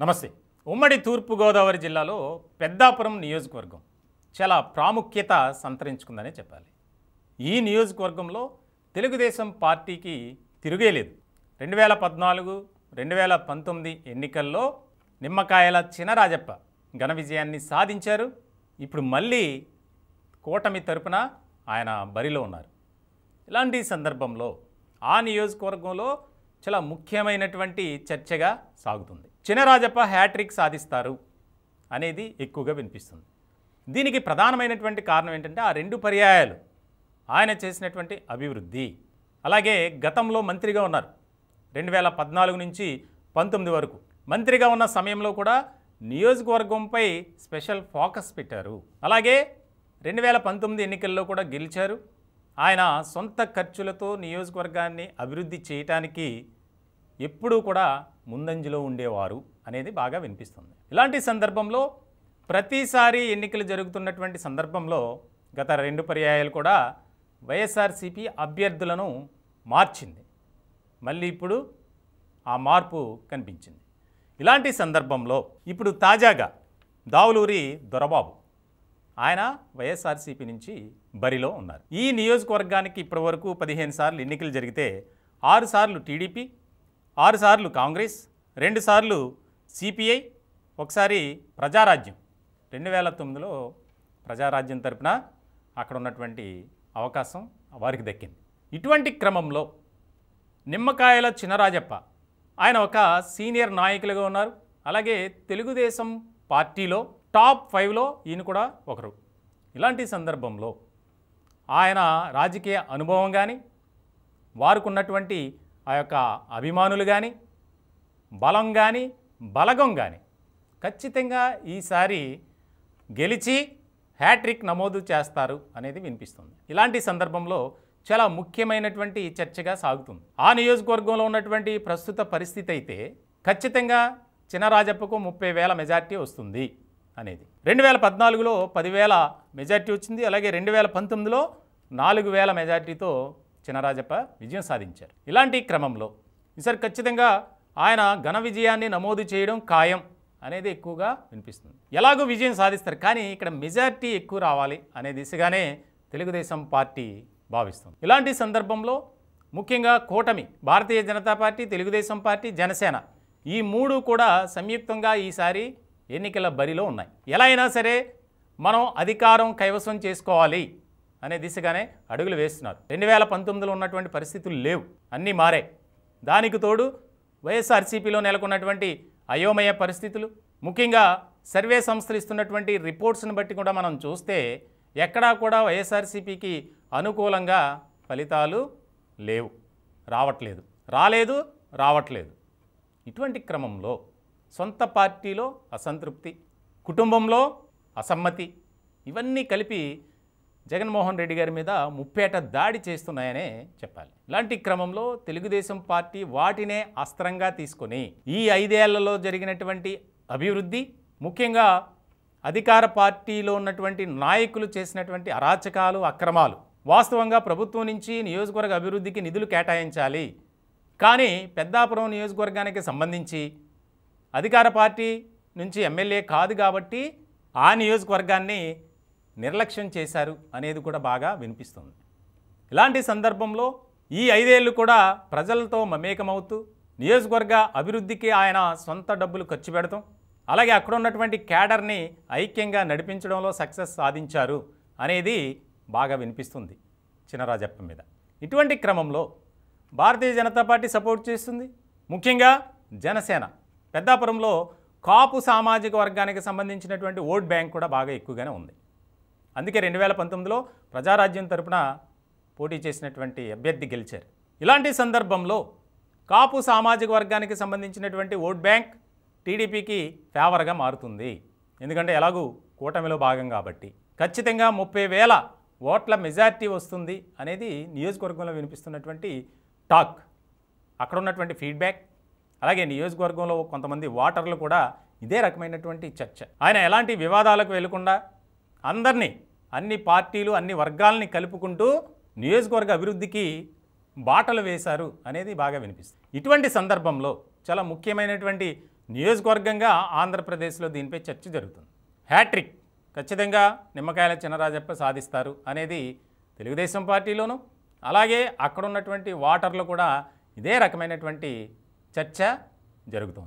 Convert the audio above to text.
నమస్తే. ఉమ్మడి తూర్పుగోదావరి జిల్లాలో పెద్దాపురం నియోజకవర్గం చాలా ప్రాముఖ్యత సంతరించుకుందనే చెప్పాలి. ఈ నియోజకవర్గంలో తెలుగుదేశం పార్టీకి తిరుగేలేదు. 2014, 2019 ఎన్నికల్లో నిమ్మకాయల చినరాజప్ప ఘన విజయాన్ని సాధించారు. ఇప్పుడు మళ్ళీ కూటమి తరపున ఆయన బరిలో ఉన్నారు. ఇలాంటి సందర్భంలో ఆ నియోజకవర్గంలో చాలా ముఖ్యమైనటువంటి చర్చగా సాగుతుంది. చినరాజప్ప హ్యాట్రిక్ సాధిస్తారు అనేది ఎక్కువగా వినిపిస్తుంది. దీనికి ప్రధానమైనటువంటి కారణం ఏంటంటే ఆ 2 పర్యాయాలు ఆయన చేసినటువంటి అభివృద్ధి. అలాగే గతంలో మంత్రిగా ఉన్నారు. 2014 నుంచి 19 వరకు మంత్రిగా ఉన్న సమయంలో కూడా నియోజకవర్గంపై స్పెషల్ ఫోకస్ పెట్టారు. అలాగే 2019 ఎన్నికల్లో కూడా గెలిచారు. ఆయన సొంత ఖర్చులతో నియోజకవర్గాన్ని అభివృద్ధి చేయటానికి ఎప్పుడూ కూడా ముందంజలో ఉండేవారు అనేది బాగా వినిపిస్తుంది. ఇలాంటి సందర్భంలో ప్రతిసారి ఎన్నికలు జరుగుతున్నటువంటి సందర్భంలో గత 2 పర్యాయాలు కూడా వైఎస్ఆర్సీపీ అభ్యర్థులను మార్చింది. మళ్ళీ ఇప్పుడు ఆ మార్పు కనిపించింది. ఇలాంటి సందర్భంలో ఇప్పుడు తాజాగా దావులూరి దొరబాబు ఆయన వైఎస్ఆర్సీపీ నుంచి బరిలో ఉన్నారు. ఈ నియోజకవర్గానికి ఇప్పటివరకు 15 సార్లు ఎన్నికలు జరిగితే 6 సార్లు టీడీపీ, 6 సార్లు కాంగ్రెస్, 2 సార్లు సిపిఐ, ఒకసారి ప్రజారాజ్యం 2009లో ప్రజారాజ్యం తరపున అక్కడ ఉన్నటువంటి అవకాశం వారికి దక్కింది. ఇటువంటి క్రమంలో నిమ్మకాయల చినరాజప్ప ఆయన ఒక సీనియర్ నాయకులుగా ఉన్నారు. అలాగే తెలుగుదేశం పార్టీలో టాప్ 5లో ఈయన కూడా ఒకరు. ఇలాంటి సందర్భంలో ఆయన రాజకీయ అనుభవం కానీ వారికి ఉన్నటువంటి ఆ యొక్క అభిమానులు కానీ బలం కానీ బలగం కానీ ఖచ్చితంగా ఈసారి గెలిచి హ్యాట్రిక్ నమోదు చేస్తారు అనేది వినిపిస్తుంది. ఇలాంటి సందర్భంలో చాలా ముఖ్యమైనటువంటి చర్చగా సాగుతుంది. ఆ నియోజకవర్గంలో ఉన్నటువంటి ప్రస్తుత పరిస్థితి అయితే ఖచ్చితంగా చినరాజప్పకు 30,000 మెజార్టీ వస్తుంది అనేది. 2014లో 10,000 మెజార్టీ వచ్చింది. అలాగే 2019లో 4,000 మెజార్టీతో చినరాజప్ప విజయం సాధించారు. ఇలాంటి క్రమంలో ఈసారి ఖచ్చితంగా ఆయన ఘన విజయాన్ని నమోదు చేయడం ఖాయం అనేది ఎక్కువగా వినిపిస్తుంది. ఎలాగో విజయం సాధిస్తారు, కానీ ఇక్కడ మెజార్టీ ఎక్కువ రావాలి అనే దిశగానే తెలుగుదేశం పార్టీ భావిస్తుంది. ఇలాంటి సందర్భంలో ముఖ్యంగా కూటమి భారతీయ జనతా పార్టీ, తెలుగుదేశం పార్టీ, జనసేన ఈ 3 కూడా సంయుక్తంగా ఈసారి ఎన్నికల బరిలో ఉన్నాయి. ఎలా అయినా సరే మనం అధికారం కైవసం చేసుకోవాలి అనే దిశగానే అడుగులు వేస్తున్నారు. 2019లో ఉన్నటువంటి పరిస్థితులు లేవు, అన్నీ మారాయి. దానికి తోడు వైఎస్ఆర్సీపీలో నెలకొన్నటువంటి అయోమయ పరిస్థితులు, ముఖ్యంగా సర్వే సంస్థలు ఇస్తున్నటువంటి రిపోర్ట్స్ని బట్టి కూడా మనం చూస్తే ఎక్కడా కూడా వైఎస్ఆర్సీపీకి అనుకూలంగా ఫలితాలు లేవు, రావట్లేదు. ఇటువంటి క్రమంలో సొంత పార్టీలో అసంతృప్తి, కుటుంబంలో అసమ్మతి ఇవన్నీ కలిపి జగన్మోహన్ రెడ్డి గారి మీద ముప్పేట దాడి చేస్తున్నాయనే చెప్పాలి. ఇలాంటి క్రమంలో తెలుగుదేశం పార్టీ వాటినే అస్త్రంగా తీసుకొని ఈ 5 ఏళ్లలో జరిగినటువంటి అభివృద్ధి, ముఖ్యంగా అధికార పార్టీలో ఉన్నటువంటి నాయకులు చేసినటువంటి అరాచకాలు, అక్రమాలు, వాస్తవంగా ప్రభుత్వం నుంచి నియోజకవర్గ అభివృద్ధికి నిధులు కేటాయించాలి, కానీ పెద్దాపురం నియోజకవర్గానికి సంబంధించి అధికార పార్టీ నుంచి ఎమ్మెల్యే కాదు కాబట్టి ఆ నియోజకవర్గాన్ని నిర్లక్ష్యం చేశారు అనేది కూడా బాగా వినిపిస్తుంది. ఇలాంటి సందర్భంలో ఈ 5 ఏళ్ళు కూడా ప్రజలతో మమేకమవుతూ నియోజకవర్గ అభివృద్ధికి ఆయన సొంత డబ్బులు ఖర్చు పెడతాం, అలాగే అక్కడ ఉన్నటువంటి క్యాడర్ని ఐక్యంగా నడిపించడంలో సక్సెస్ సాధించారు అనేది బాగా వినిపిస్తుంది చినరాజప్ప మీద. ఇటువంటి క్రమంలో భారతీయ జనతా పార్టీ సపోర్ట్ చేస్తుంది. ముఖ్యంగా జనసేన పెద్దాపురంలో కాపు సామాజిక వర్గానికి సంబంధించినటువంటి ఓట్ బ్యాంక్ కూడా బాగా ఎక్కువగానే ఉంది. అందుకే 2019లో ప్రజారాజ్యం తరపున పోటీ చేసినటువంటి అభ్యర్థి గెలిచారు. ఇలాంటి సందర్భంలో కాపు సామాజిక వర్గానికి సంబంధించినటువంటి ఓట్ బ్యాంక్ టీడీపీకి ఫేవర్గా మారుతుంది. ఎందుకంటే ఎలాగూ కూటమిలో భాగం కాబట్టి ఖచ్చితంగా 30,000 ఓట్ల మెజార్టీ వస్తుంది అనేది నియోజకవర్గంలో వినిపిస్తున్నటువంటి టాక్, అక్కడ ఉన్నటువంటి ఫీడ్బ్యాక్. అలాగే నియోజకవర్గంలో కొంతమంది ఓటర్లు కూడా ఇదే రకమైనటువంటి చర్చ. ఆయన ఎలాంటి వివాదాలకు వెళ్లకుండా అందరినీ, అన్ని పార్టీలు, అన్ని వర్గాలని కలుపుకుంటూ నియోజకవర్గ అభివృద్ధికి బాటలు వేశారు అనేది బాగా వినిపిస్తుంది. ఇటువంటి సందర్భంలో చాలా ముఖ్యమైనటువంటి నియోజకవర్గంగా ఆంధ్రప్రదేశ్లో దీనిపై చర్చ జరుగుతుంది. హ్యాట్రిక్ ఖచ్చితంగా నిమ్మకాయల చినరాజప్ప సాధిస్తారు అనేది తెలుగుదేశం పార్టీలోనూ, అలాగే అక్కడ ఉన్నటువంటి ఓటర్లు కూడా ఇదే రకమైనటువంటి చర్చ జరుగుతోంది.